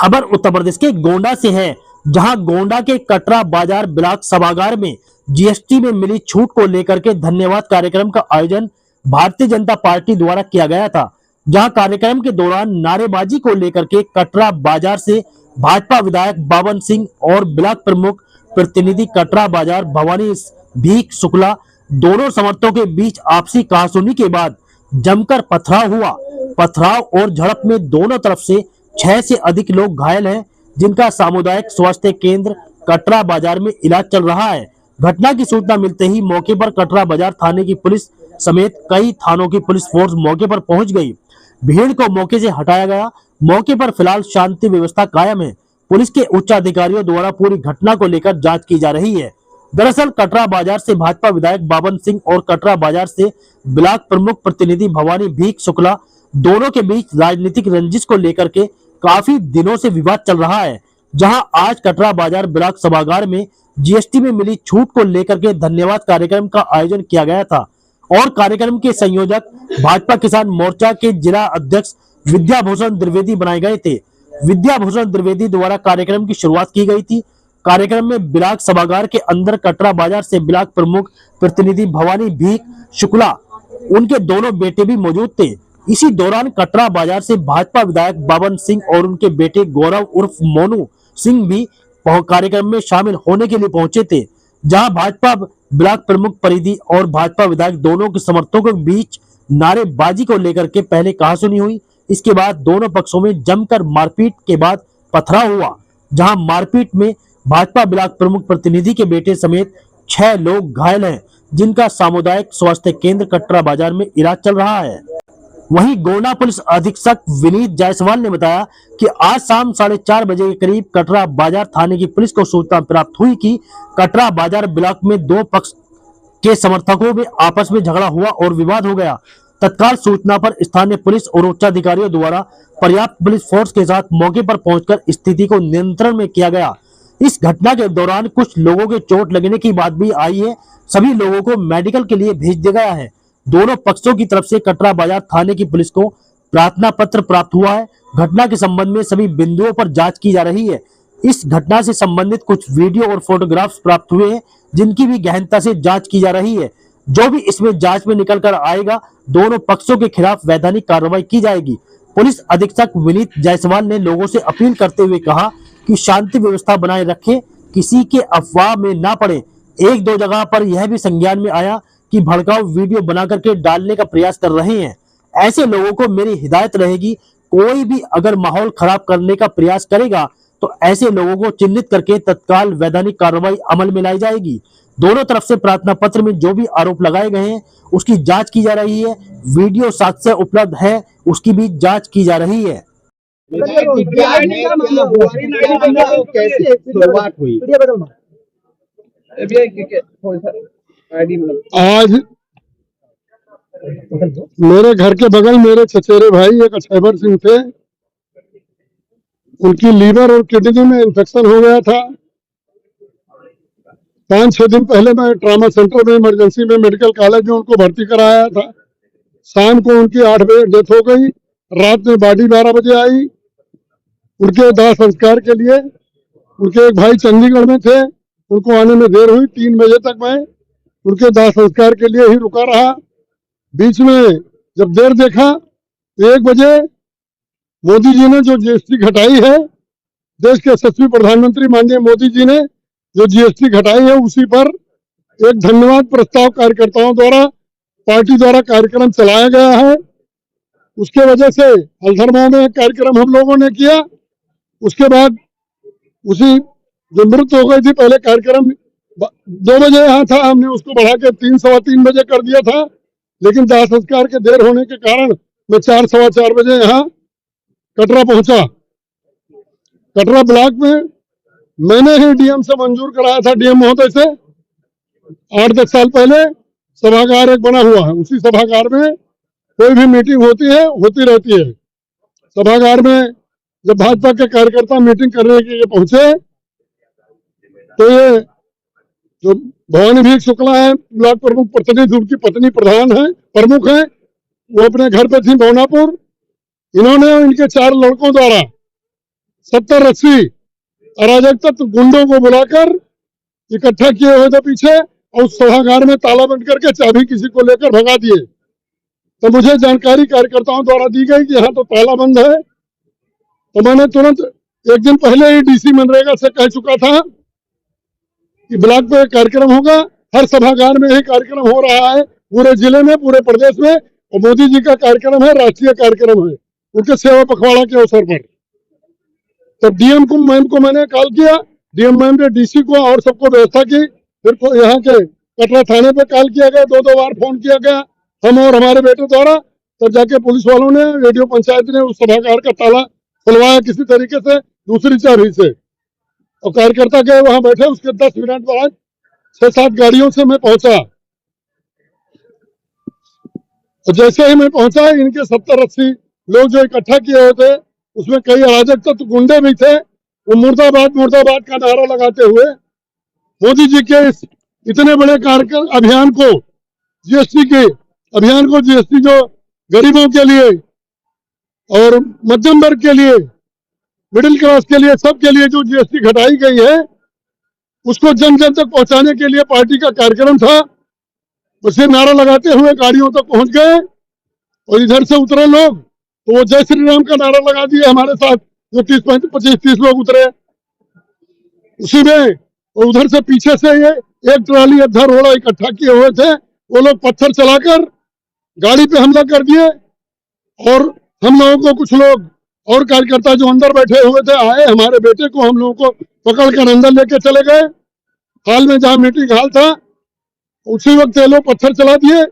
खबर उत्तर प्रदेश के गोंडा से है, जहां गोंडा के कटरा बाजार ब्लॉक सभागार में जीएसटी में मिली छूट को लेकर के धन्यवाद कार्यक्रम का आयोजन भारतीय जनता पार्टी द्वारा किया गया था। जहां कार्यक्रम के दौरान नारेबाजी को लेकर के कटरा बाजार से भाजपा विधायक बावन सिंह और ब्लॉक प्रमुख प्रतिनिधि कटरा बाजार भवानी भीख शुक्ला दोनों समर्थकों के बीच आपसी कहासुनी के बाद जमकर पथराव हुआ। पथराव और झड़प में दोनों तरफ से 6 से अधिक लोग घायल हैं, जिनका सामुदायिक स्वास्थ्य केंद्र कटरा बाजार में इलाज चल रहा है। घटना की सूचना मिलते ही मौके पर कटरा बाजार थाने की पुलिस समेत कई थानों की पुलिस फोर्स मौके पर पहुंच गई। भीड़ को मौके से हटाया गया। मौके पर फिलहाल शांति व्यवस्था कायम है। पुलिस के उच्च अधिकारियों द्वारा पूरी घटना को लेकर जांच की जा रही है। दरअसल कटरा बाजार से भाजपा विधायक बावन सिंह और कटरा बाजार से ब्लॉक प्रमुख प्रतिनिधि भवानी भीख शुक्ला दोनों के बीच राजनीतिक रंजिश को लेकर के काफी दिनों से विवाद चल रहा है। जहां आज कटरा बाजार ब्लॉक सभागार में जीएसटी में मिली छूट को लेकर के धन्यवाद कार्यक्रम का आयोजन किया गया था और कार्यक्रम के संयोजक भाजपा किसान मोर्चा के जिला अध्यक्ष विद्याभूषण द्विवेदी बनाए गए थे। विद्याभूषण द्विवेदी द्वारा कार्यक्रम की शुरुआत की गई थी। कार्यक्रम में ब्लॉक सभागार के अंदर कटरा बाजार से ब्लॉक प्रमुख प्रतिनिधि भवानी भीख शुक्ला उनके दोनों बेटे भी मौजूद थे। इसी दौरान कटरा बाजार से भाजपा विधायक बावन सिंह और उनके बेटे गौरव उर्फ मोनू सिंह भी कार्यक्रम में शामिल होने के लिए पहुंचे थे। जहां भाजपा ब्लॉक प्रमुख परिधि और भाजपा विधायक दोनों के समर्थकों के बीच नारेबाजी को लेकर के पहले कहासुनी हुई। इसके बाद दोनों पक्षों में जमकर मारपीट के बाद पथराव हुआ। जहां मारपीट में भाजपा ब्लॉक प्रमुख प्रतिनिधि के बेटे समेत 6 लोग घायल हैं, जिनका सामुदायिक स्वास्थ्य केंद्र कटरा बाजार में इलाज चल रहा है। वहीं गोंडा पुलिस अधीक्षक विनीत जायसवाल ने बताया कि आज शाम 4:30 बजे के करीब कटरा बाजार थाने की पुलिस को सूचना प्राप्त हुई कि कटरा बाजार ब्लॉक में 2 पक्ष के समर्थकों में आपस में झगड़ा हुआ और विवाद हो गया। तत्काल सूचना पर स्थानीय पुलिस और उच्चाधिकारियों द्वारा पर्याप्त पुलिस फोर्स के साथ मौके पर पहुंचकर स्थिति को नियंत्रण में किया गया। इस घटना के दौरान कुछ लोगों के चोट लगने की बात भी आई है। सभी लोगों को मेडिकल के लिए भेज दिया गया है। दोनों पक्षों की तरफ से कटरा बाजार थाने की पुलिस को प्रार्थना पत्र प्राप्त हुआ है। घटना के संबंध में सभी बिंदुओं पर जांच की जा रही है। इस घटना से संबंधित कुछ वीडियो और फोटोग्राफ्स प्राप्त हुए हैं, जिनकी भी गहनता से जांच की जा रही है। जो भी इसमें जांच में निकल कर आएगा, दोनों पक्षों के खिलाफ वैधानिक कार्रवाई की जाएगी। पुलिस अधीक्षक विनीत जायसवाल ने लोगों से अपील करते हुए कहा कि शांति व्यवस्था बनाए रखें, किसी के अफवाह में ना पड़े। 1-2 जगह पर यह भी संज्ञान में आया कि भड़काऊ वीडियो बना करके डालने का प्रयास कर रहे हैं। ऐसे लोगों को मेरी हिदायत रहेगी, कोई भी अगर माहौल खराब करने का प्रयास करेगा तो ऐसे लोगों को चिन्हित करके तत्काल वैधानिक कार्रवाई अमल में लाई जाएगी। दोनों तरफ से प्रार्थना पत्र में जो भी आरोप लगाए गए हैं उसकी जांच की जा रही है। वीडियो साक्ष्य उपलब्ध है, उसकी भी जांच की जा रही है। कैसे शुरुआत हुई? आज मेरे घर के बगल मेरे चचेरे भाई एक अक्षयवर सिंह थे, उनकी लीवर और किडनी में इंफेक्शन हो गया था। 5-6 दिन पहले मैं ट्रामा सेंटर में इमरजेंसी में मेडिकल कॉलेज में उनको भर्ती कराया था। शाम को उनकी 8 बजे डेथ हो गई। रात में बॉडी 12 बजे आई। उनके दाह संस्कार के लिए उनके एक भाई चंडीगढ़ में थे, उनको आने में देर हुई। 3 बजे तक मैं उनके दाह संस्कार के लिए ही रुका रहा। बीच में जब देर देखा तो 1 बजे मोदी जी ने जो जीएसटी घटाई है, देश के यशस्वी प्रधानमंत्री माननीय मोदी जी ने जो जीएसटी घटाई है, उसी पर एक धन्यवाद प्रस्ताव कार्यकर्ताओं द्वारा पार्टी द्वारा कार्यक्रम चलाया गया है। उसके वजह से हल्दरगांव में एक कार्यक्रम हम लोगों ने किया। उसके बाद उसी जो मृत्यु हो गई थी, पहले कार्यक्रम 2 बजे यहाँ था, हमने उसको बढ़ा के 3-3:15 बजे कर दिया था। लेकिन दाह संस्कार के देर होने के कारण मैं 4-4:15 बजे यहाँ कटरा पहुंचा। कटरा ब्लॉक में मैंने ही डीएम से मंजूर कराया था, डीएम महोदय से। 8-10 साल पहले सभागार एक बना हुआ है, उसी सभागार में कोई भी मीटिंग होती रहती है। सभागार में जब भाजपा के कार्यकर्ता मीटिंग करने के लिए पहुंचे तो ये जो भवानी भीख शुक्ला है ब्लॉक प्रमुख प्रतिनिधि, उनकी पत्नी प्रधान है, प्रमुख है, वो अपने घर पे थी भवनापुर। इन्होंने इनके 4 लड़कों द्वारा 70-80 अराजक तत्व गुंडों को बुलाकर इकट्ठा किए हुए थे पीछे, और उस सभागार में ताला बंद करके चाबी किसी को लेकर भगा दिए। तो मुझे जानकारी कार्यकर्ताओं द्वारा दी गई कि यहाँ तो ताला बंद है। तो मैंने तुरंत एक दिन पहले ही डीसी मनरेगा से कह चुका था कि ब्लॉक पे कार्यक्रम होगा, हर सभागार में यही कार्यक्रम हो रहा है पूरे जिले में, पूरे प्रदेश में, और मोदी जी का कार्यक्रम है, राष्ट्रीय कार्यक्रम है उनके सेवा पखवाड़ा के अवसर पर। तब डीएम को मैम को मैंने कॉल किया, डीएम मैम ने डीसी को और सबको व्यवस्था की। फिर यहाँ के कटरा थाने पे कॉल किया गया, 2-2 बार फोन किया गया हम और हमारे बेटे द्वारा। तब जाके पुलिस वालों ने, रेडियो पंचायत ने उस सभागार का ताला खुलवाया किसी तरीके से दूसरी चाबी से, और कार्यकर्ता गए वहां बैठे। उसके 10 मिनट बाद 6-7 गाड़ियों से मैं पहुंचा। तो जैसे ही मैं पहुंचा, इनके 70-80 लोग जो इकट्ठा किए हुए थे, उसमें कई अराजक तत्व गुंडे भी थे। वो मुर्दाबाद मुर्दाबाद का नारा लगाते हुए मोदी जी के इस इतने बड़े कार्यक्रम अभियान को, जीएसटी के अभियान को, जीएसटी जो गरीबों के लिए और मध्यम वर्ग के लिए, मिडिल क्लास के लिए, सबके लिए जो जीएसटी घटाई गई है, उसको जन जन तक पहुंचाने के लिए पार्टी का कार्यक्रम था। उसे नारा लगाते हुए गाड़ियों तक पहुंच गए, और इधर से उतरे लोग तो वो जय श्री राम का नारा लगा दिए हमारे साथ। जो 25-30 लोग उतरे उसी में, और उधर से पीछे से ये एक ट्राली अद्धा रोड़ा इकट्ठा किए हुए थे, वो लोग पत्थर चलाकर गाड़ी पे हमला कर दिए। और हम लोगों को कुछ लोग और कार्यकर्ता जो अंदर बैठे हुए थे आए, हमारे बेटे को हम लोगों को पकड़कर अंदर लेके चले गए। हाल में जहाँ मीटिंग हाल था उसी वक्त ये लोग पत्थर चला दिए।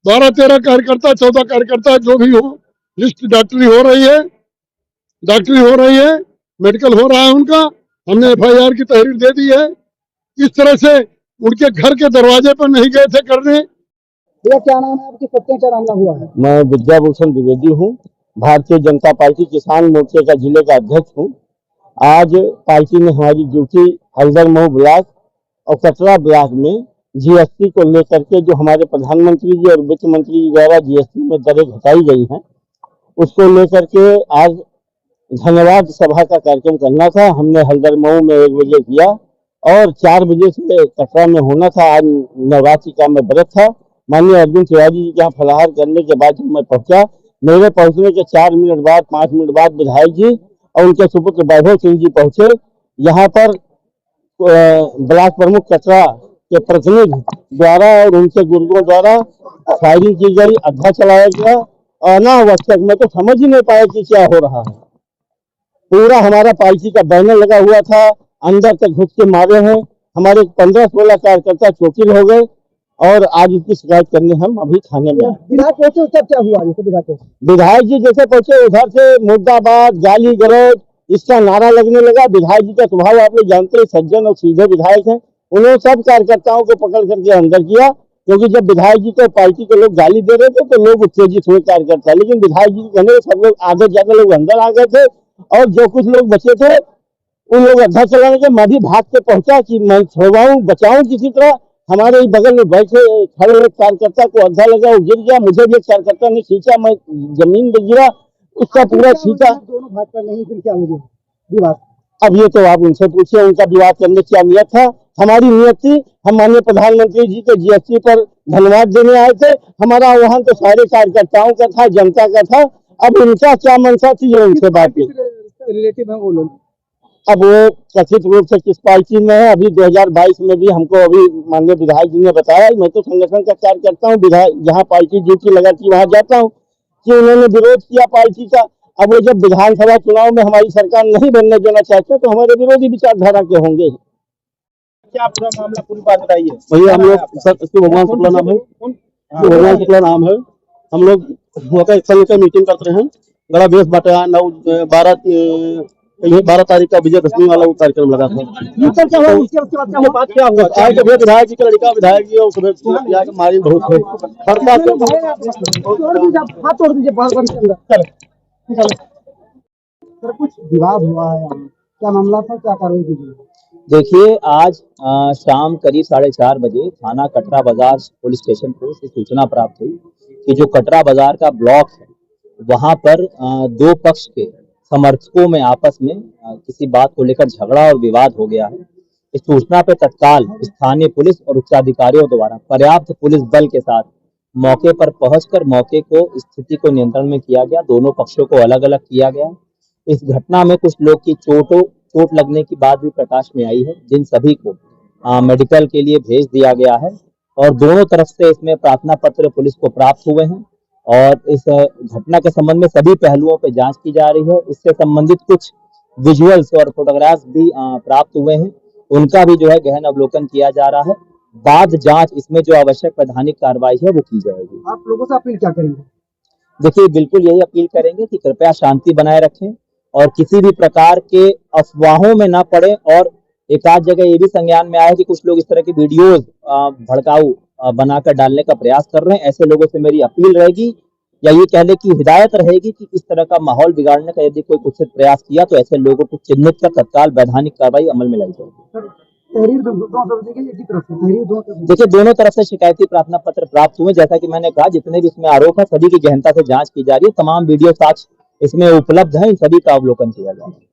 12-13 कार्यकर्ता, 14 कार्यकर्ता जो भी हो, लिस्ट डॉक्टरी हो रही है, मेडिकल हो रहा है उनका। हमने FIR की तहरीर दे दी है। इस तरह से उनके घर के दरवाजे पर नहीं गए थे करने। भैया क्या नाम है आपकी, सत्य क्या मामला हुआ है? मैं विद्याभूषण द्विवेदी हूँ, भारतीय जनता पार्टी किसान मोर्चे का जिले का अध्यक्ष हूँ। आज पार्टी ने हमारी ड्यूटी हल्दर मऊ ब्लॉक और कटरा ब्लॉक में जीएसटी को लेकर के, जो हमारे प्रधानमंत्री जी और वित्त मंत्री जी द्वारा जीएसटी में दरें घटाई गई हैं, उसको लेकर के आज धन्यवाद सभा का कार्यक्रम करना था। हमने हल्दर मऊ में 1 बजे किया और 4 बजे से कटरा में होना था। आज नवरात्रि का मैं व्रत था। माननीय अर्जुन तिवारी जी के यहाँ फलाहार करने के बाद जब मैं पहुंचा, मेरे पहुंचने के 4 मिनट बाद, 5 मिनट बाद विधायक जी और उनके सुपुत्र वैभव सिंह जी पहुंचे। यहाँ पर ब्लॉक प्रमुख कटरा के प्रतिनिधि द्वारा और उनके गुर्गों द्वारा फायरिंग की गई, अड्डा चलाया गया। अनावश्यक, मैं तो समझ ही नहीं पाया कि क्या हो रहा है। पूरा हमारा पार्टी का बैनर लगा हुआ था, अंदर तक घुस के मारे हैं। हमारे 15-16 कार्यकर्ता चोटिल हो गए और आज उसकी शिकायत करने हम अभी थाने में आए। विधायक पहुंचे तब क्या हुआ? विधायक जी जैसे पहुंचे, उधर से मुर्दाबाद, गाली गलौज, इसका नारा लगने लगा। विधायक जी का स्वभाव आप लोग जानते हैं, सज्जन और सीधे विधायक हैं। उन्होंने सब कार्यकर्ताओं को पकड़ करके अंदर किया, क्योंकि जब विधायक जी को पार्टी के लोग गाली दे रहे थे तो लोग उत्तेजित हुए कार्यकर्ता। लेकिन विधायक जी कहने सब लोग, आधे ज्यादा लोग अंदर आ गए थे और जो कुछ लोग बचे थे उन लोग अड्डा चलाने के। मैं भी भाग के पहुंचा कि मैं छुड़वाऊं, बचाऊं किसी तरह। हमारे बगल में बैठे खड़े एक कार्यकर्ता को अड्डा लगा, वो गिर गया। मुझे भी एक कार्यकर्ता ने खींचा, मैं जमीन पे गिरा, उसका पूरा खींचा। दोनों भाग कर नहीं, फिर क्या हुआ विवाद? अब ये तो आप उनसे पूछिए, उनका विवाद करने की क्या नियत था। हमारी नियत थी, हम माननीय प्रधानमंत्री जी के जीएसटी पर धन्यवाद देने आए थे। हमारा आह्वान तो सारे कार्यकर्ताओं का था, जनता का था। अब उनका क्या मंशा थी, ये उनसे बात की। रिलेटिव है वो लोग। अब वो कथित रूप से किस पार्टी में है, अभी 2022 में भी हमको अभी माननीय विधायक जी ने बताया। मैं तो संगठन का कार्य करता हूँ, विधायक जहाँ पार्टी ड्यूटी लगाती वहां जाता हूँ, कि उन्होंने विरोध किया पार्टी का। अब वो जब विधानसभा चुनाव में हमारी सरकार नहीं बनने देना चाहते तो हमारे विरोधी विचारधारा के होंगे। क्या पूरा मामला, पूरी बात बताइए भैया। हम लोग सर, भगवान शुक्ला नाम है, भगवान शुक्ला नाम है। हम लोग मीटिंग करते हैं, बड़ा बेस बाटा 12 तारीख का विजयदशमी वाला वो कार्यक्रम लगा था। आज विधायक जी का लड़का विधायक जी और मारी बहुत है। कुछ विवाद हुआ है, क्या मामला था, क्या कार्रवाई की गई? देखिए, आज शाम करीब 4:30 बजे थाना कटरा बाजार पुलिस स्टेशन को सूचना प्राप्त हुई कि जो कटरा बाजार का ब्लॉक है वहां पर 2 पक्ष के समर्थकों में आपस में किसी बात को लेकर झगड़ा और विवाद हो गया है। इस सूचना पे तत्काल स्थानीय पुलिस और उच्चाधिकारियों द्वारा पर्याप्त पुलिस बल के साथ मौके पर पहुंचकर मौके को स्थिति को नियंत्रण में किया गया। दोनों पक्षों को अलग अलग किया गया। इस घटना में कुछ लोग की चोट लगने की बात भी प्रकाश में आई है, जिन सभी को मेडिकल के लिए भेज दिया गया है और दोनों तरफ से इसमें प्रार्थना पत्र पुलिस को प्राप्त हुए हैं और इस घटना के संबंध में सभी पहलुओं पर जांच की जा रही है। इससे संबंधित कुछ विजुअल्स और फोटोग्राफ्स भी प्राप्त हुए हैं, उनका भी जो है गहन अवलोकन किया जा रहा है। बाद जांच इसमें जो आवश्यक वैधानिक कार्रवाई है वो की जाएगी। आप लोगों से अपील क्या करेंगे? देखिए, बिल्कुल यही अपील करेंगे कि कृपया शांति बनाए रखें और किसी भी प्रकार के अफवाहों में ना पड़े। और एक आध जगह ये भी संज्ञान में आया कि कुछ लोग इस तरह की वीडियोस भड़काऊ बनाकर डालने का प्रयास कर रहे हैं। ऐसे लोगों से मेरी अपील रहेगी या ये कह ले कि हिदायत रहेगी कि इस तरह का माहौल बिगाड़ने का यदि कोई कुछ प्रयास किया तो ऐसे लोगों को चिन्हित कर तत्काल वैधानिक कार्रवाई अमल में लाई जाएगी। तहरीर दोनों तरफ से एक ही तरफ से तहरीर दोनों तरफ से। देखिए, दोनों तरफ से शिकायती प्रार्थना पत्र प्राप्त हुए। जैसा कि मैंने कहा, जितने भी इसमें आरोप है सभी की गहनता से जांच की जा रही है। तमाम वीडियो साक्ष्य इसमें उपलब्ध है, इन सभी का अवलोकन किया जा रहा है।